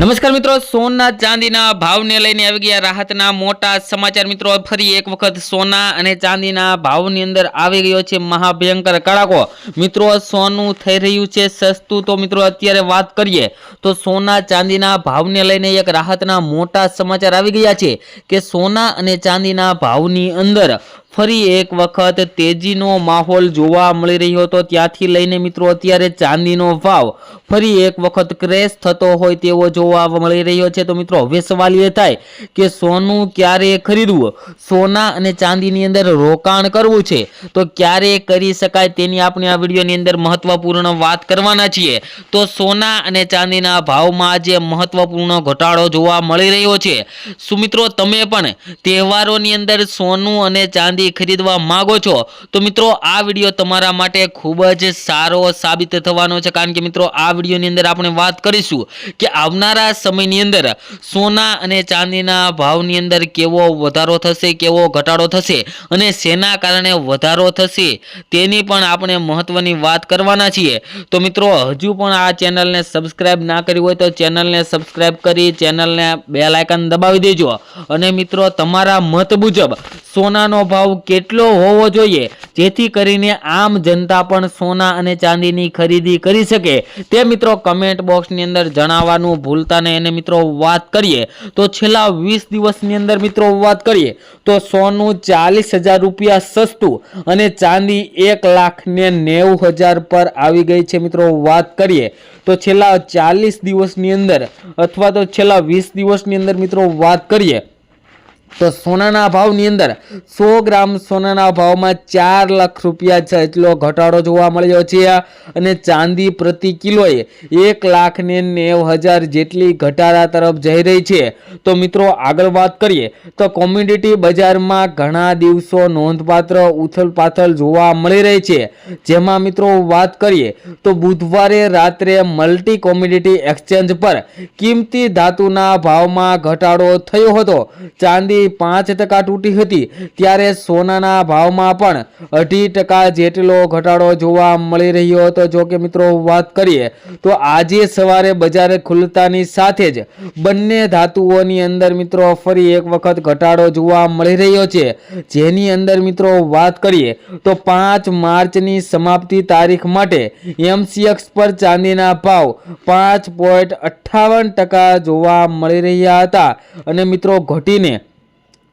નમસ્કાર મિત્રો, સોના ચાંદીના ભાવને લઈને આવી ગયા રાહતના મોટા સમાચાર। મિત્રો ફરી એક વખત સોના અને ચાંદીના ભાવની અંદર આવી ગયો છે મહાભયંકર કડાકો। મિત્રો સોનું થઈ રહ્યું છે સસ્તું। તો મિત્રો અત્યારે વાત કરીએ તો સોના ચાંદીના ભાવને લઈને એક રાહતના મોટા સમાચાર આવી ગયા છે કે સોના અને ચાંદીના ભાવની અંદર ફરી એક વખત તેજીનો માહોલ જોવા મળી રહ્યો હતો। ત્યાંથી લઈને મિત્રો અત્યારે ચાંદીનો ભાવ ફરી એક વખત ક્રેશ થતો હોય તેવો જોવા મળી રહ્યો છે। તો મિત્રો હવે સવાલ એ થાય કે સોનું ક્યારે ખરીદવું, સોના અને ચાંદીની અંદર રોકાણ કરવું છે તો ક્યારે કરી શકાય તેની આપણે આ વિડીયોની અંદર મહત્વપૂર્ણ વાત કરવાના છીએ। તો સોના અને ચાંદીના ભાવમાં આજે મહત્વપૂર્ણ ઘટાડો જોવા મળી રહ્યો છે। શું મિત્રો તમે પણ તહેવારોની અંદર સોનું અને ચાંદી ખરીદવા માંગો છો તો મિત્રો આ વિડીયો તમારા માટે ખૂબ જ સારો સાબિત થવાનો છે, કારણ કે મિત્રો આ વિડીયોની અંદર આપણે વાત કરીશું કે આવનારા સમયની અંદર સોના અને ચાંદીના ભાવની અંદર કેવો વધારો થશે, કેવો ઘટાડો થશે અને શેના કારણે વધારો થશે તેની પણ આપણે મહત્વની વાત કરવાના છીએ। તો મિત્રો હજુ પણ આ ચેનલને સબસ્ક્રાઇબ ના કરી હોય તો ચેનલને સબસ્ક્રાઇબ કરી ચેનલને બેલ આઇકન દબાવી દેજો અને મિત્રો તમારા મત મુજબ સોનાનો ભાવ કેટલો હોવો જોઈએ જેથી કરીને આમ જનતા પણ સોના અને ચાંદીની ખરીદી કરી શકે તે મિત્રો કમેન્ટ બોક્સની અંદર જણાવવાનું ભૂલતા નહીં। અને મિત્રો વાત કરીએ તો છેલ્લા 20 દિવસની અંદર મિત્રો વાત કરીએ તો સોનું 40,000 રૂપિયા સસ્તું અને ચાંદી 1,90,000 પર આવી ગઈ છે। મિત્રો વાત કરીએ તો છેલ્લા 40 દિવસની અંદર અથવા તો છેલ્લા 20 દિવસની અંદર મિત્રો વાત કરીએ તો સોનાના ભાવની અંદર 100 ગ્રામ સોનાના ભાવમાં 4 લાખ રૂપિયા જેટલો ઘટાડો જોવા મળ્યો છે અને ચાંદી પ્રતિ કિલોએ 1,90,000 જેટલી ઘટાડા તરફ જઈ રહી છે। તો મિત્રો આગળ વાત કરીએ તો કોમોડિટી બજારમાં ઘણા દિવસો નોંધપાત્ર ઉથલપાથલ જોવા મળી રહી છે, જેમાં મિત્રો વાત કરીએ તો બુધવારે રાત્રે મલ્ટી કોમોડિટી એક્સચેન્જ પર કિંમતી ધાતુના ભાવમાં ઘટાડો થયો હતો। ચાંદી 5% તૂટી હતી ત્યારે સોનાના ભાવમાં પણ 2.5% જેટલો ઘટાડો જોવા મળી રહ્યો હતો। જો કે મિત્રો વાત કરીએ તો આજે સવારે બજાર ખુલતાની સાથે જ બંને ધાતુઓની અંદર મિત્રો ફરી એક વખત ઘટાડો જોવા મળી રહ્યો છે, જેની અંદર મિત્રો વાત કરીએ તો 5 માર્ચની સમાપ્તિ તારીખ માટે MCX પર ચાંદીના ભાવ 5.58% જોવા મળી રહ્યા હતા અને મિત્રો ઘટીને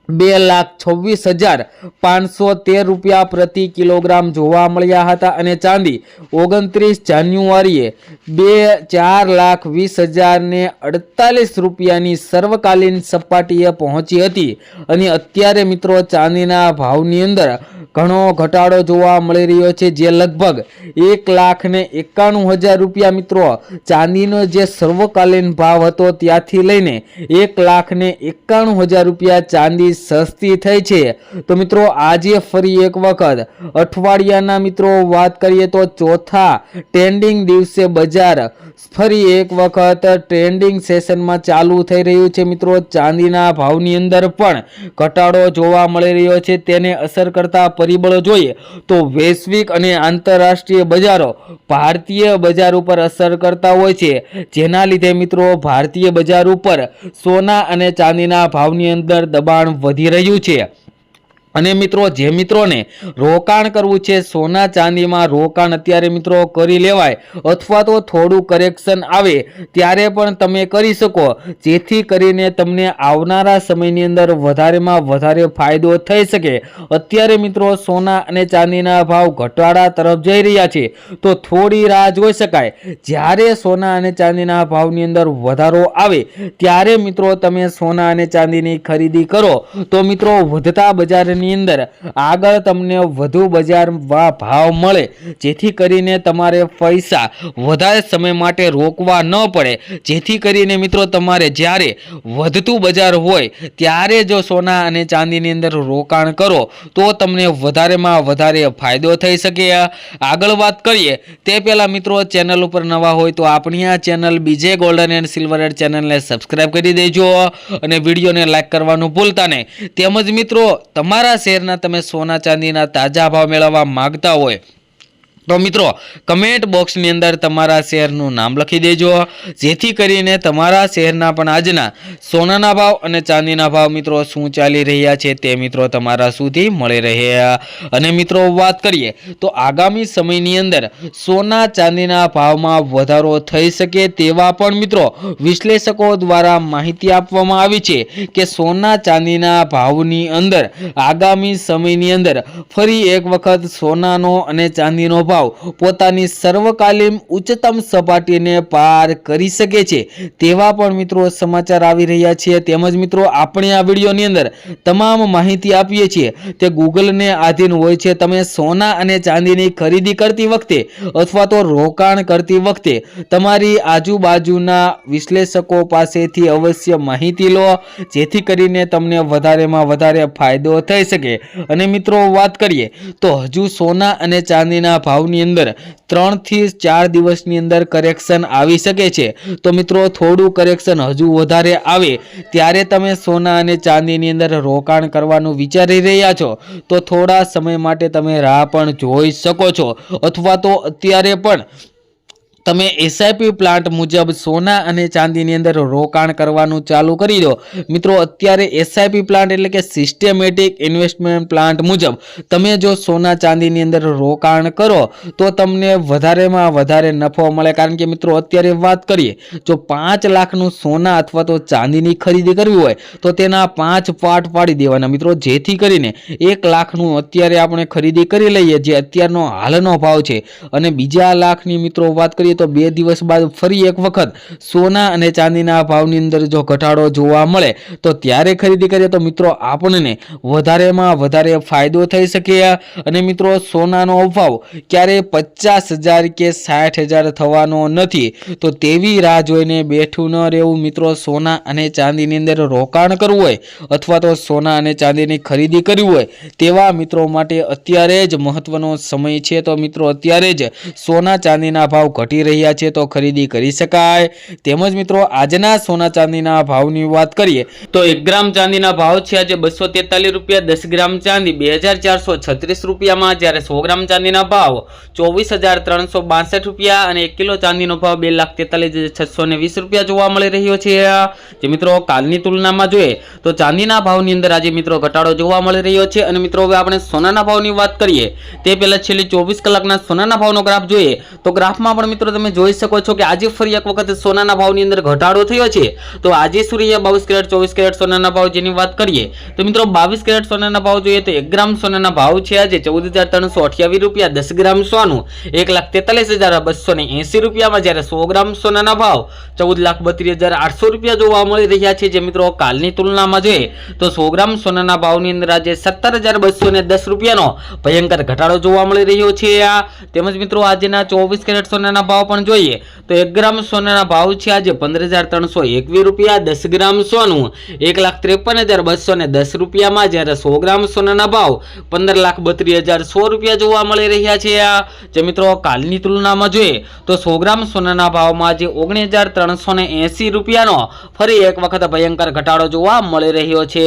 2,26,513 રૂપિયા પ્રતિ કિલોગ્રામ જોવા મળ્યા હતા અને ચાંદી 29 જાન્યુઆરીએ 4,20,048 રૂપિયાની સર્વકાલીન સપાટીએ પહોંચી હતી અને અત્યારે મિત્રો ચાંદીના ભાવની અંદર ઘણો ઘટાડો જોવા મળી રહ્યો છે, જે લગભગ 1,91,000 રૂપિયા મિત્રો ચાંદીનો જે સર્વકાલીન ભાવ હતો ત્યાંથી લઈને 1,91,000 રૂપિયા ચાંદી સસ્તી થઈ છે। તો મિત્રો આજે ફરી એક વખત અઠવાડિયાના મિત્રો વાત કરીએ તો ચોથા ટ્રેન્ડિંગ દિવસે બજાર ફરી એક વખત ટ્રેન્ડિંગ સેશનમાં ચાલુ થઈ રહ્યું છે। મિત્રો ચાંદીના ભાવની અંદર પણ ઘટાડો જોવા મળી રહ્યો છે। તેને અસર કરતા પરિબળો જોઈએ તો વૈશ્વિક અને આંતરરાષ્ટ્રીય બજારો ભારતીય બજાર ઉપર અસર કરતા હોય છે, જેના લીધે મિત્રો ભારતીય બજાર ઉપર સોના અને ચાંદીના ભાવની અંદર દબાણ વધી રહ્યું છે। અને મિત્રો જે મિત્રોને રોકાણ કરવું છે સોના ચાંદીમાં રોકાણ અત્યારે મિત્રો કરી લેવાય અથવા તો થોડું કરેક્શન આવે ત્યારે પણ તમે કરી શકો, જેથી કરીને તમને આવનારા સમયની અંદર વધારેમાં વધારે ફાયદો થઈ શકે। અત્યારે મિત્રો સોના અને ચાંદીના ભાવ ઘટાડા તરફ જઈ રહ્યા છે તો થોડી રાહ જોઈ શકાય। જ્યારે સોના અને ચાંદીના ભાવની અંદર વધારો આવે ત્યારે મિત્રો તમે સોના અને ચાંદીની ખરીદી કરો તો મિત્રો વધતા બજારની અંદર આગળ તમને વધુ બજાર ભાવ મળે, જેથી કરીને તમારે પૈસા વધારે સમય માટે રોકવા ન પડે, જેથી કરીને મિત્રો તમારે જ્યારે વધતું બજાર હોય ત્યારે જો સોના અને ચાંદીની અંદર રોકાણ કરો તો તમને વધારેમાં વધારે ફાયદો થઈ શકે। આગળ વાત કરીએ તે પહેલા મિત્રો ચેનલ ઉપર નવા હોય તો આપણી આ ચેનલ બીજે ગોલ્ડન એન્ડ સિલ્વર એડ ચેનલને સબસ્ક્રાઇબ કરી દેજો અને વિડીયોને લાઈક કરવાનું ભૂલતા નહીં। તેમજ મિત્રો તમારા શેરના તમે સોના ચાંદીના તાજા ભાવ મેળવવા માંગતા હોય તો મિત્રો કમેન્ટ બોક્સની અંદર તમારા શહેરનું નામ લખી દેજો, જેથી કરીને તમારા શહેરના પણ આજના સોનાના ભાવ અને ચાંદીના ભાવ મિત્રો શું ચાલી રહ્યા છે તે મિત્રો તમારા સુધી મળી રહે। અને મિત્રો વાત કરીએ તો આગામી સમયની અંદર સોના ચાંદીના ભાવમાં વધારો થઈ શકે તેવા પણ મિત્રો વિશ્લેષકો દ્વારા માહિતી આપવામાં આવી છે કે સોના ચાંદીના ભાવની અંદર આગામી સમયની અંદર ફરી એક વખત સોનાનો અને ચાંદીનો ભાવ પોતાની સર્વકાલીન ઉચ્ચતમ સપાટીને પાર કરી શકે છે તેવા પણ મિત્રો સમાચાર આવી રહ્યા છે। તેમજ મિત્રો આપણે આ વિડીયોની અંદર તમામ માહિતી આપીએ છીએ તે ગૂગલને આધીન હોય છે। તમે સોના અને ચાંદીની ખરીદી કરતી વખતે અથવા તો રોકાણ કરતી વખતે તમારી આજુબાજુના વિશ્લેષકો પાસેથી અવશ્ય માહિતી લો, જેથી કરીને તમને વધારેમાં વધારે ફાયદો થઈ શકે। અને મિત્રો વાત કરીએ તો હજુ સોના અને ચાંદીના ભાવની અંદર 3 થી 4 દિવસની અંદર કરેક્શન આવી શકે છે। તો મિત્રો થોડું કરેક્શન હજુ વધારે આવે ત્યારે તમે સોના અને ચાંદીની અંદર રોકાણ કરવાનું વિચારી રહ્યા છો તો થોડા સમય માટે તમે રાહ પણ જોઈ શકો છો, અથવા તો અત્યારે પણ તમે એસઆઈપી પ્લાન્ટ મુજબ સોના અને ચાંદીની અંદર રોકાણ કરવાનું ચાલુ કરી દો। મિત્રો અત્યારે એસઆઈપી પ્લાન્ટ એટલે કે સિસ્ટમેટિક ઇન્વેસ્ટમેન્ટ પ્લાન્ટ મુજબ તમે જો સોના ચાંદીની અંદર રોકાણ કરો તો તમને વધારેમાં વધારે નફો મળે। કારણ કે મિત્રો અત્યારે વાત કરીએ જો 5 લાખનું સોના અથવા તો ચાંદીની ખરીદી કરવી હોય તો તેના 5 પાર્ટ પાડી દેવાના મિત્રો, જેથી કરીને 1 લાખનું અત્યારે આપણે ખરીદી કરી લઈએ જે અત્યારનો હાલનો ભાવ છે, અને બીજા લાખની મિત્રો વાત કરીએ તો 2 દિવસ બાદ ફરી એક વખત સોના અને ચાંદીના ભાવની અંદર જો ઘટાડો જોવા મળે તો ત્યારે ખરીદી કરીએ તો મિત્રો આપણને વધારેમાં વધારે ફાયદો થઈ શકે। અને મિત્રો સોનાનો ભાવ ક્યારે 50,000 કે 60,000 થવાનો નથી, તો તેવી રાહ જોઈને બેઠું ન રહેવું મિત્રો। સોના અને ચાંદીની અંદર રોકાણ કરવું હોય અથવા તો સોના અને ચાંદીની ખરીદી કરવી હોય તેવા મિત્રો માટે અત્યારે જ મહત્વનો સમય છે। તો મિત્રો અત્યારે જ સોના ચાંદીના ભાવ ઘટી રહ્યા છે તો ખરીદી કરી શકાય। તેમજ મિત્રો આજના સોના ચાંદીના ભાવની વાત કરીએ તો 1 ગ્રામ ચાંદીના ભાવ છે આજે 243 રૂપિયા, 10 ગ્રામ ચાંદી 2436 રૂપિયામાં, જ્યારે 100 ગ્રામ ચાંદીના ભાવ 24,362 રૂપિયા અને 1 કિલો ચાંદીનો ભાવ 2,43,620 રૂપિયા જોવા મળી રહ્યો છે। જે મિત્રો કાલની તુલનામાં જોઈએ તો ચાંદીના ભાવની અંદર આજે મિત્રો ઘટાડો જોવા મળી રહ્યો છે। અને મિત્રો હવે આપણે સોનાના ભાવની વાત કરીએ તે પહેલા છેલ્લી 24 કલાકના સોનાના ભાવનો ગ્રાફ જોઈએ તો ગ્રાફમાં પણ મિત્રો તમે જોઈ શકો છો કે આજે ફરી એક વખત સોનાના ભાવની અંદર ઘટાડો થયો છે। તો આજે શું રહ્યા 22 કેરેટ 24 કેરેટ સોનાના ભાવ જેની વાત કરીએ તો મિત્રો 22 કેરેટ સોનાના ભાવ જોઈએ તો 1 ગ્રામ સોનાના ભાવ છે આજે 14,328 રૂપિયા, 10 ગ્રામ સોનું 1,43,280 રૂપિયામાં, જ્યારે 100 ગ્રામ સોનાના ભાવ 14,32,800 રૂપિયા જોવા મળી રહ્યા છે। જે મિત્રો કાલની તુલનામાં જોઈએ તો 100 ગ્રામ સોનાના ભાવની અંદર આજે 17,210 રૂપિયાનો ભયંકર ઘટાડો જોવા મળી રહ્યો છે। તેમજ મિત્રો આજના 24 કેરેટ સોનાના ભાવ પણ જોઈએ તો 1 ગ્રામ સોનાના ભાવ છે આજે 15,321 રૂપિયા, 10 ગ્રામ સોનું 1,53,210 રૂપિયામાં, જ્યારે 100 ગ્રામ સોનાના ભાવ 15,32,100 રૂપિયા જોવા મળી રહ્યા છે। જે મિત્રો કાલની તુલનામાં જોઈએ તો 100 ગ્રામ સોનાના ભાવમાં આજે 19,380 રૂપિયાનો ફરી એક વખત ભયંકર ઘટાડો જોવા મળી રહ્યો છે।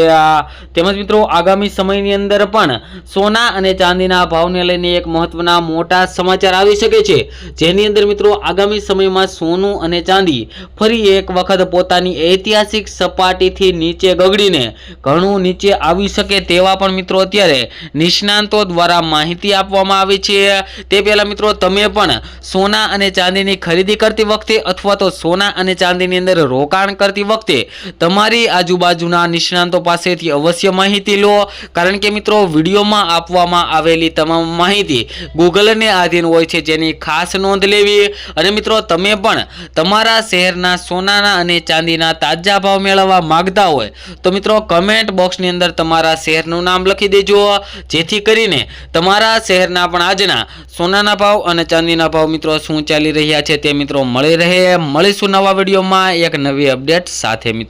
તેમજ મિત્રો આગામી સમયની અંદર પણ સોના અને ચાંદીના ભાવને લઈને એક મહત્વના મોટા સમાચાર આવી શકે છે, જેની અંદર મિત્રો આગામી સમયમાં સોનું અને ચાંદી ફરી એક વખત પોતાની ઐતિહાસિક સપાટીથી નીચે ગગડીને ઘણું નીચે આવી શકે તેવા પણ મિત્રો અત્યારે નિષ્ણાંતો દ્વારા માહિતી આપવામાં આવી છે। તે પહેલા મિત્રો તમે પણ સોના અને ચાંદીની ખરીદી કરતી વખતે અથવા તો સોના અને ચાંદીની અંદર રોકાણ કરતી વખતે તમારી આજુબાજુના નિષ્ણાંતો પાસેથી અવશ્ય માહિતી લો, કારણ કે મિત્રો વિડીયોમાં આપવામાં આવેલી તમામ માહિતી ગૂગલને આધીન હોય છે, જેની ખાસ નોંધ લેવી। અને મિત્રો તમે પણ તમારા શહેરના સોનાના અને ચાંદીના તાજા ભાવ મેળવવા માંગતા હોય તો મિત્રો કમેન્ટ બોક્સની અંદર તમારા શહેરનું નામ લખી દેજો, જેથી કરીને તમારા શહેરના પણ આજના સોનાના ભાવ અને ચાંદીના ભાવ મિત્રો શું ચાલી રહ્યા છે તે મિત્રો મળી રહે। મળીશું નવા વિડીયોમાં એક નવી અપડેટ સાથે મિત્રો।